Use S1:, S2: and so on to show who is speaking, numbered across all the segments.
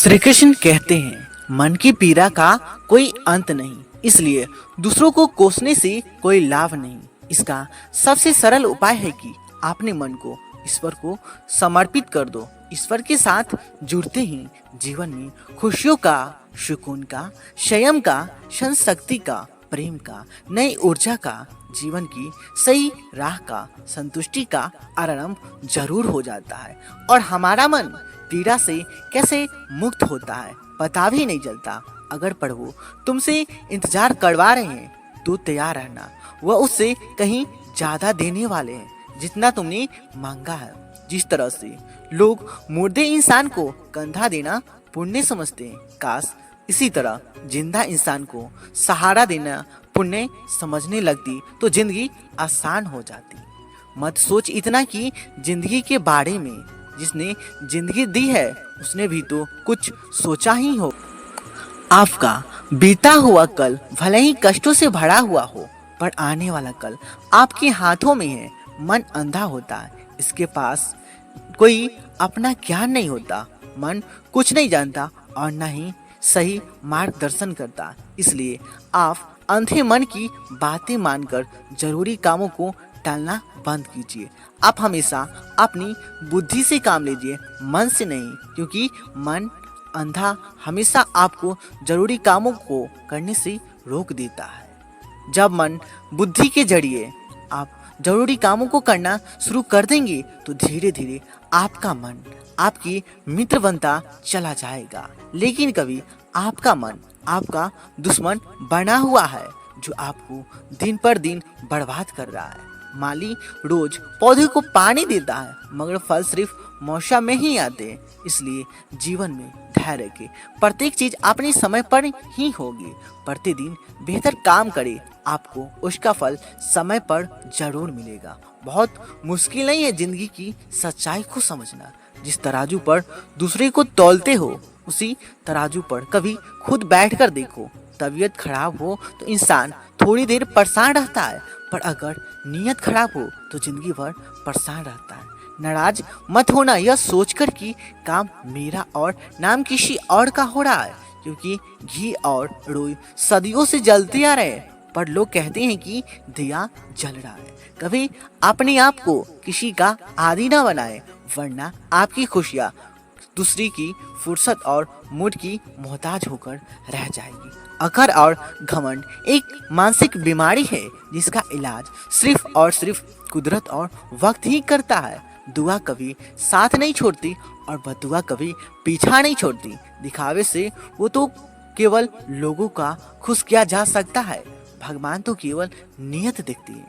S1: श्री कृष्ण कहते हैं मन की पीड़ा का कोई अंत नहीं, इसलिए दूसरों को कोसने से कोई लाभ नहीं। इसका सबसे सरल उपाय है कि अपने मन को ईश्वर को समर्पित कर दो। ईश्वर के साथ जुड़ते ही जीवन में खुशियों का, सुकून का, संयम का, सहन शक्ति का, प्रेम का, नई ऊर्जा का, जीवन की सही राह का, संतुष्टि का आरंभ जरूर हो जाता है। और हमारा मन पीड़ा से कैसे मुक्त होता है पता भी नहीं चलता। अगर प्रभु तुमसे इंतजार करवा रहे हैं तो तैयार रहना, वह उससे कहीं ज्यादा देने वाले हैं जितना तुमने मांगा है। जिस तरह से लोग मुर्दे इंसान को कंधा देना पुण्य समझते हैं, काश इसी तरह जिंदा इंसान को सहारा देना पुण्य समझने लगती तो जिंदगी आसान हो जाती। मत सोच इतना कि जिंदगी के बारे में, जिसने जिंदगी दी है उसने भी तो कुछ सोचा ही हो। आपका बीता हुआ कल भले ही कष्टों से भरा हुआ हो, पर आने वाला कल आपके हाथों में है। मन अंधा होता है, इसके पास कोई अपना ज्ञान नहीं होता। मन कुछ नहीं जानता और न ही सही मार्गदर्शन करता। इसलिए आप अंधे मन की बातें मानकर जरूरी कामों को टालना बंद कीजिए। आप हमेशा अपनी बुद्धि से काम लीजिए, मन से नहीं, क्योंकि मन अंधा हमेशा आपको जरूरी कामों को करने से रोक देता है। जब मन बुद्धि के जरिए आप जरूरी कामों को करना शुरू कर देंगे तो धीरे धीरे आपका मन आपकी मित्र बनता चला जाएगा। लेकिन कभी आपका मन आपका दुश्मन बना हुआ है जो आपको दिन पर दिन बर्बाद कर रहा है। माली रोज पौधे को पानी देता है मगर फल सिर्फ मौसम में ही आते हैं। इसलिए जीवन में धैर्य रखें, प्रत्येक चीज अपने समय पर ही होगी। प्रतिदिन बेहतर काम करें, आपको उसका फल समय पर जरूर मिलेगा। बहुत मुश्किल नहीं है जिंदगी की सच्चाई को समझना। जिस तराजू पर दूसरे को तौलते हो उसी तराजू पर कभी खुद बैठकर देखो। तबीयत खराब हो तो इंसान थोड़ी देर परेशान रहता है, पर अगर नीयत खराब हो तो जिंदगी भर परेशान रहता है। नाराज मत होना यह सोचकर कि काम मेरा और नाम किसी और का हो रहा है, क्योंकि घी और रुई सदियों से जलते आ रहे हैं, पर लोग कहते हैं कि दिया जल रहा है। कभी अपने आप को किसी का आदी ना बनाए, वरना आपकी खुशियाँ दूसरी की फुर्सत और मूड की मोहताज होकर रह जाएगी। अकड़ और घमंड एक मानसिक बीमारी है जिसका इलाज सिर्फ और सिर्फ कुदरत और वक्त ही करता है। दुआ कभी साथ नहीं छोड़ती और बददुआ कभी पीछा नहीं छोड़ती। दिखावे से वो तो केवल लोगों का खुश किया जा सकता है, भगवान तो केवल नियत देखती है।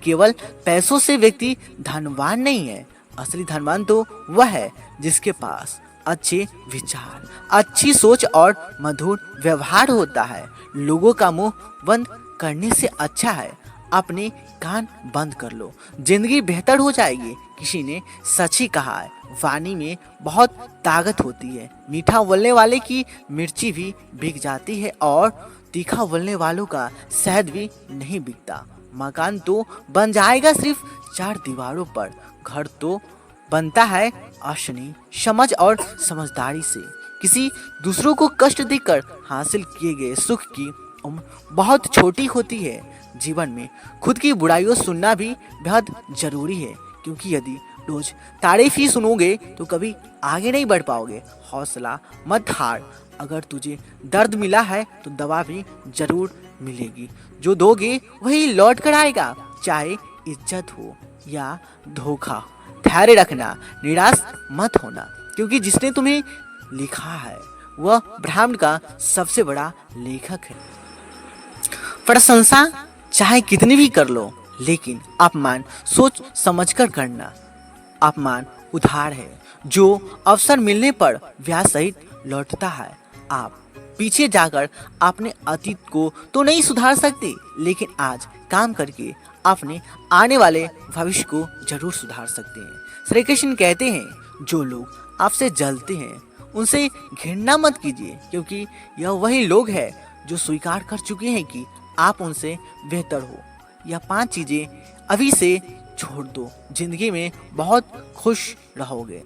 S1: केवल पैसों से व्यक्ति धनवान नहीं है, असली धनवान तो वह है जिसके पास अच्छे विचार, अच्छी सोच और मधुर व्यवहार होता है। लोगों का मुंह बंद करने से अच्छा है अपने कान बंद कर लो, जिंदगी बेहतर हो जाएगी। किसी ने सच ही कहा है, वाणी में बहुत ताकत होती है। मीठा बोलने वाले की मिर्ची भी बिक जाती है और तीखा बोलने वालों का शहद भी नहीं बिकता। मकान तो बन जाएगा सिर्फ चार दीवारों पर, घर तो बनता है असली समझ और समझदारी से। किसी दूसरों को कष्ट देकर हासिल किए गए सुख की उम्र बहुत छोटी होती है। जीवन में खुद की बुराइयों सुनना भी बेहद जरूरी है, क्योंकि यदि रोज तारीफ ही सुनोगे तो कभी आगे नहीं बढ़ पाओगे। हौसला मत हार, अगर तुझे दर्द मिला है तो दवा भी जरूर मिलेगी। जो दोगे वही लौट कर आएगा, चाहे इज्जत हो या धोखा। धैर्य रखना, निराश मत होना, क्योंकि जिसने तुम्हें लिखा है वह ब्रह्मांड का सबसे बड़ा लेखक है। प्रशंसा चाहे कितनी भी कर लो, लेकिन अपमान सोच समझकर करना। अपमान उधार है जो अवसर मिलने पर ब्याज सहित लौटता है। आप पीछे जाकर अपने अतीत को तो नहीं सुधार सकते, लेकिन आज काम करके अपने आने वाले भविष्य को जरूर सुधार सकते हैं। श्री कृष्ण कहते हैं, जो लोग आपसे जलते हैं उनसे घृणा मत कीजिए, क्योंकि यह वही लोग हैं जो स्वीकार कर चुके हैं कि आप उनसे बेहतर हो। यह 5 चीजें अभी से छोड़ दो, जिंदगी में बहुत खुश रहोगे।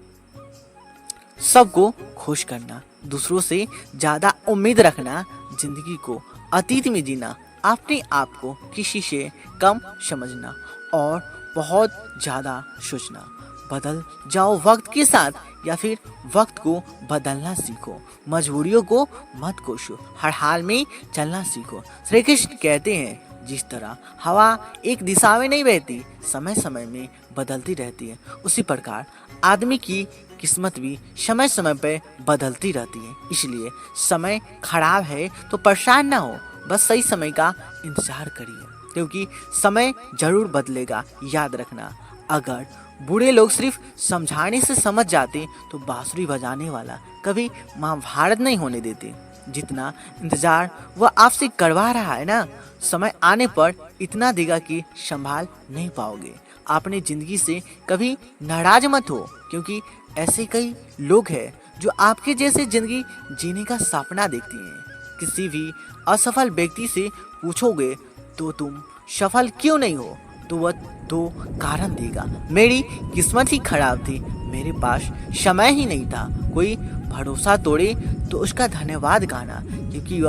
S1: सबको खुश करना, दूसरों से ज्यादा उम्मीद रखना, जिंदगी को अतीत में जीना, अपने आप को किसी से कम समझना और बहुत ज्यादा सोचना। बदल जाओ वक्त के साथ या फिर वक्त को बदलना सीखो। मजबूरियों को मत कोसो, हर हाल में चलना सीखो। श्री कृष्ण कहते हैं, जिस तरह हवा एक दिशा में नहीं बहती, समय समय में बदलती रहती है, उसी प्रकार आदमी की किस्मत भी समय समय पर बदलती रहती है। इसलिए समय खराब है तो परेशान ना हो, बस सही समय का इंतजार करिए, क्योंकि समय जरूर बदलेगा। याद रखना, अगर बूढ़े लोग सिर्फ समझाने से समझ जाते तो बांसुरी बजाने वाला कभी महाभारत नहीं होने देते। जितना इंतजार वह आपसे करवा रहा है ना, समय आने पर इतना देगा कि संभाल नहीं पाओगे। अपने जिंदगी से कभी नाराज मत हो, क्योंकि ऐसे कई लोग हैं जो आपके जैसे जिंदगी जीने का सपना देखती हैं। किसी भी असफल व्यक्ति से पूछोगे तो तुम सफल क्यों नहीं हो, तो वह दो कारण देगा। मेरी किस्मत ही खराब थी, मेरे पास समय ही नहीं था। कोई भरोसा तोड़े तो उसका धन्यवाद गाना, क्योंकि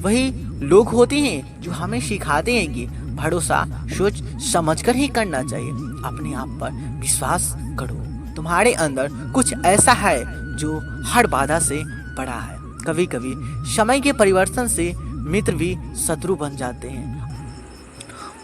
S1: वही लोग होते हैं जो हमें सिखाते हैं कि भरोसा सोच समझकर ही करना चाहिए। अपने आप पर विश्वास करो, तुम्हारे अंदर कुछ ऐसा है जो हर बाधा से बड़ा है। कभी कभी समय के परिवर्तन से मित्र भी शत्रु बन जाते हैं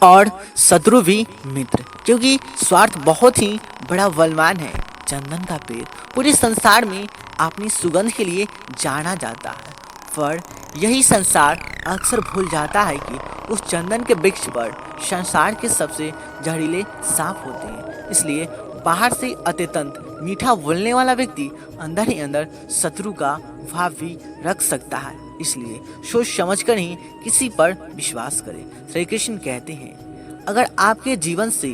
S1: और शत्रु भी मित्र, क्योंकि स्वार्थ बहुत ही बड़ा बलवान है। चंदन का पेड़ पूरे संसार में अपनी सुगंध के लिए जाना जाता है, पर यही संसार अक्सर भूल जाता है कि उस चंदन के वृक्ष पर संसार के सबसे जहरीले सांप होते हैं। इसलिए बाहर से अत्यंत मीठा बोलने वाला व्यक्ति अंदर ही अंदर शत्रु का भाव भी रख सकता है। इसलिए सोच समझकर ही किसी पर विश्वास करें। श्री कृष्ण कहते हैं, अगर आपके जीवन से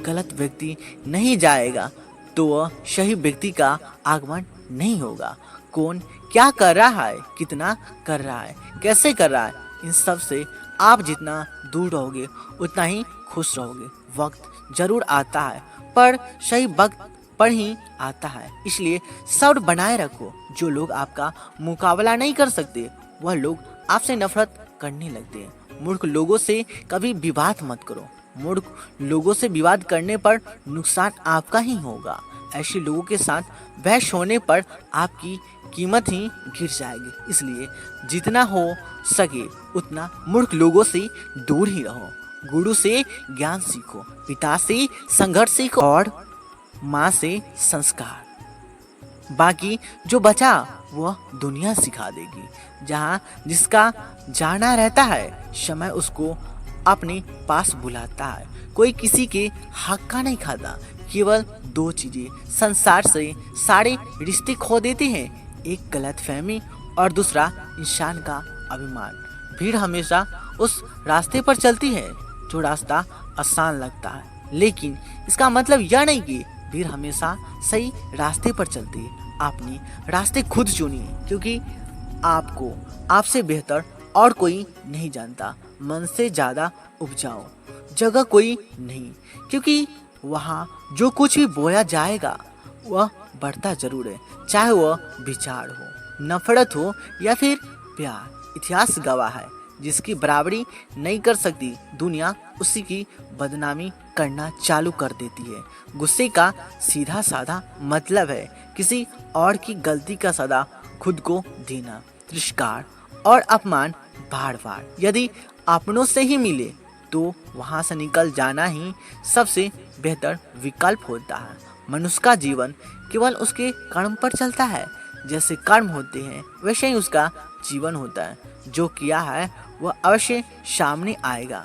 S1: गलत व्यक्ति नहीं जाएगा तो वह सही व्यक्ति का आगमन नहीं होगा। कौन क्या कर रहा है, कितना कर रहा है, कैसे कर रहा है, इन सब से आप जितना दूर रहोगे उतना ही खुश रहोगे। वक्त जरूर आता है, पर सही वक्त पर ही आता है। इसलिए सब्र बनाए रखो। जो लोग आपका मुकाबला नहीं कर सकते, वह लोग आपसे नफरत करने लगते हैं। मूर्ख लोगों से कभी विवाद मत करो। मूर्ख लोगों से विवाद करने पर नुकसान आपका ही होगा। ऐसे लोगों के साथ बहस होने पर आपकी कीमत ही गिर जाएगी। इसलिए जितना हो सके उतना मूर्ख लोगों से दूर ही रहो। गुरु से ज्ञान सीखो, पिता से संघर्ष सीखो और माँ से संस्कार। बाकी जो बचा वह दुनिया सिखा देगी। जहाँ जिसका जाना रहता है, समय उसको अपने पास बुलाता है। कोई किसी के हक का नहीं खाता। केवल दो चीजें संसार से सारे रिश्ते खो देते हैं, एक गलतफहमी और दूसरा इंसान का अभिमान। भीड़ हमेशा उस रास्ते पर चलती है जो रास्ता आसान लगता है, लेकिन इसका मतलब यह नहीं कि भीड़ हमेशा सही रास्ते पर चलती है। अपने रास्ते खुद चुनिए, क्योंकि आपको आपसे बेहतर और कोई नहीं जानता। मन से ज्यादा उपजाओ जगह कोई नहीं, क्योंकि वहाँ जो कुछ भी बोया जाएगा वह बढ़ता जरूर है, चाहे वह विचार हो, नफरत हो या फिर प्यार। इतिहास गवाह है, जिसकी बराबरी नहीं कर सकती दुनिया उसी की बदनामी करना चालू कर देती है। गुस्से का सीधा साधा मतलब है किसी और की गलती का सदा खुद को देना। तिरस्कार और अपमान बार बार यदि अपनों से ही मिले तो वहां से निकल जाना ही सबसे बेहतर विकल्प होता है। मनुष्य का जीवन केवल उसके कर्म पर चलता है। जैसे कर्म होते हैं वैसे ही उसका जीवन होता है। जो किया है वह अवश्य सामने आएगा,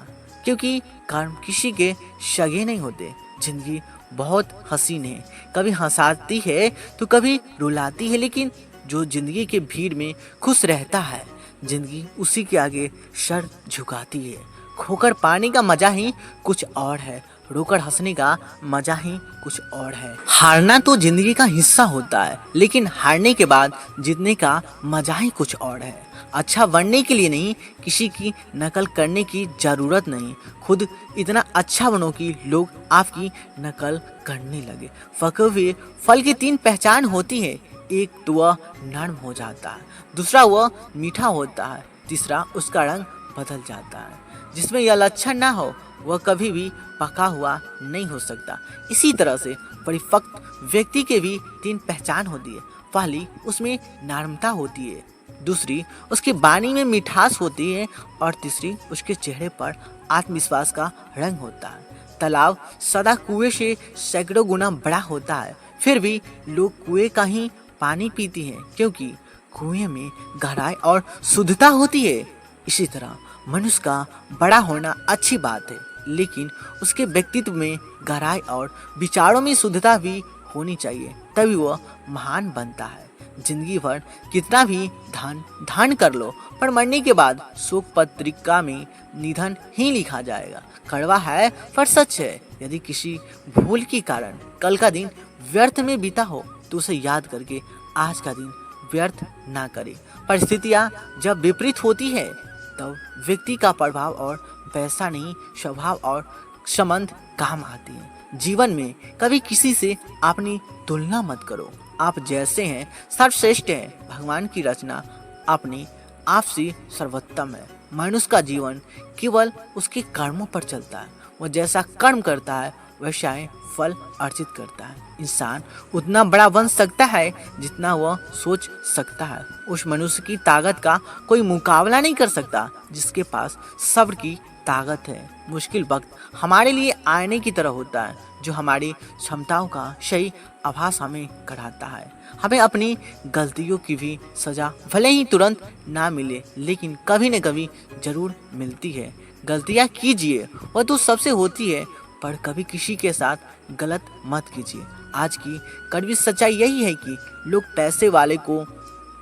S1: क्योंकि कर्म किसी के सगे नहीं होते। जिंदगी बहुत हसीन है, कभी हंसाती है तो कभी रुलाती है, लेकिन जो जिंदगी के भीड़ में खुश रहता है, जिंदगी उसी के आगे सर झुकाती है। खोकर पाने का मजा ही कुछ और है, रोकर हंसने का मजा ही कुछ और है। हारना तो जिंदगी का हिस्सा होता है, लेकिन हारने के बाद जीतने का मजा ही कुछ और है। अच्छा बनने के लिए नहीं, किसी की नकल करने की जरूरत नहीं। खुद इतना अच्छा बनो कि लोग आपकी नकल करने लगे। पके हुए फल की 3 पहचान होती है, एक तो वह नरम हो जाता है, दूसरा वह मीठा होता है, तीसरा उसका रंग बदल जाता है। जिसमें यह लक्षण ना हो वह कभी भी पका हुआ नहीं हो सकता। इसी तरह से परिपक्व व्यक्ति के भी 3 पहचान होती है। पहली, उसमें नर्मता होती है, दूसरी उसकी वाणी में मिठास होती है और तीसरी उसके चेहरे पर आत्मविश्वास का रंग होता है। तालाब सदा कुएं से सैकड़ों गुना बड़ा होता है, फिर भी लोग कुएं का ही पानी पीते हैं क्योंकि कुएं में गहराई और शुद्धता होती है। इसी तरह मनुष्य का बड़ा होना अच्छी बात है, लेकिन उसके व्यक्तित्व में गहराई और विचारों में शुद्धता भी होनी चाहिए, तभी वह महान बनता है। जिंदगी भर कितना भी धन कर लो, पर मरने के बाद शोक पत्रिका में निधन ही लिखा जाएगा। कड़वा है पर सच है। यदि किसी भूल के कारण कल का दिन व्यर्थ में बीता हो तो उसे याद करके आज का दिन व्यर्थ ना करे। परिस्थितियाँ जब विपरीत होती है तब व्यक्ति का प्रभाव और पैसा नहीं, स्वभाव और संबंध काम आती है। जीवन में कभी किसी से अपनी तुलना मत करो। आप जैसे हैं सर्वश्रेष्ठ हैं। भगवान की रचना अपने आप से सर्वोत्तम है। मनुष्य का जीवन केवल उसके कर्मों पर चलता है। वह जैसा कर्म करता है वैसा ही फल अर्जित करता है। इंसान उतना बड़ा बन सकता है जितना वह सोच सकता है। उस मनुष्य की ताकत का कोई मुकाबला नहीं कर सकता जिसके पास सब्र की ताकत है। मुश्किल वक्त हमारे लिए आईने की तरह होता है जो हमारी क्षमताओं का सही आभास हमें कराता है। हमें अपनी गलतियों की भी सजा भले ही तुरंत ना मिले लेकिन कभी न कभी जरूर मिलती है। गलतियाँ कीजिए, वह तो सबसे होती है, पर कभी किसी के साथ गलत मत कीजिए। आज की कड़वी सच्चाई यही है कि लोग पैसे वाले को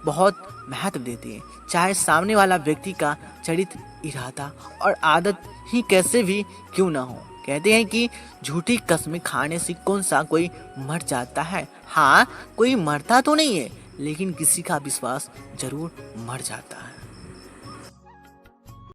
S1: बहुत महत्व देते हैं, चाहे सामने वाला व्यक्ति का चरित्र, इरादा और आदत ही कैसे भी क्यों ना हो। कहते हैं कि झूठी कस्में खाने से कौन सा कोई मर जाता है। हाँ, कोई मरता तो नहीं है, लेकिन किसी का विश्वास जरूर मर जाता है।